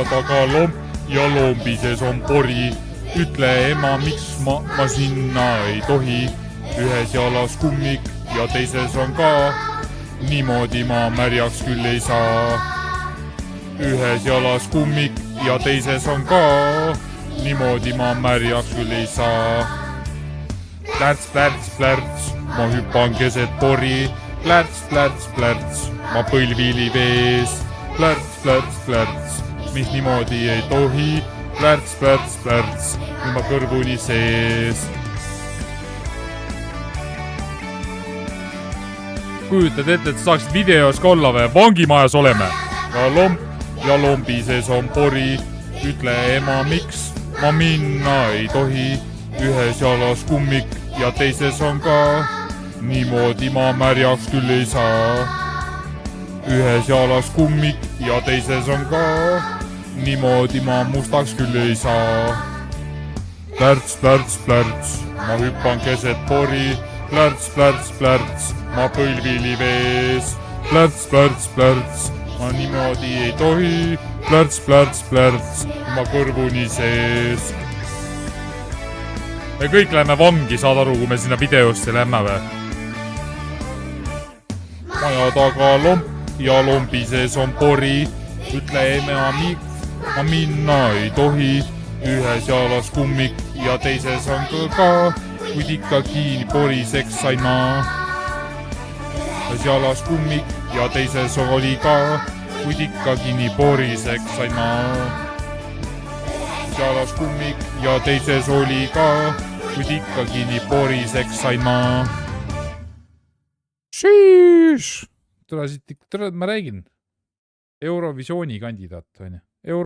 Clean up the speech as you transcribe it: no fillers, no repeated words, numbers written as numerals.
maja taga lomp ja lombi sees on pori. Ütle ema, miks ma sinna ei tohi. Ühes jalas kummik ja teises on ka. Niimoodi ma märjaks küll ei saa. Ühes jalas kummik ja teises on ka. Niimoodi ma märjaks küll ei saa. Plärts, plärts, plärts, ma hüppan keset pori. Plärts, plärts, plärts, ma põlvili vees. Plärts, plärts, plärts, mis niimoodi ei tohi. Plärts, plärts, plärts, nüüd ma kõrvuni sees. Kujutad ette, et saaksid videos ka olla või? Vangimajas oleme. Ja lomp ja lombi sees on pori. Ütle ema, miks ma minna ei tohi. Ühes jalas kummik ja teises on ka. Niimoodi ma märjaks küll ei saa. Ühes jalas kummik ja teises on ka. Niimoodi ma mustaks küll ei saa. Plärts, plärts, plärts, ma hüppan keset pori. Plärts, plärts, plärts, ma põlvili vees. Plärts, plärts, plärts, ma niimoodi ei tohi. Plärts, plärts, plärts, ma kõrvuni sees. Me kõik läheme vangi, saad aru, kui me sinna videosse lähme või? Maja taga lomp ja lombi sees on pori. Ütle ema, miks ma minna ei tohi. Ühes jalas kummik ja teises on ka. Kuid ikkagi poriseks sain ma. Ühes jalas kummik ja teises oli ka. Kuid ikkagi nii poriseks sain ma. Ühes jalas kummik ja teises oli ka. Kuid ikkagi nii poriseks sain ma. Šiiš! Tule, ma räägin. Eurovisiooni kandidaat, on ju.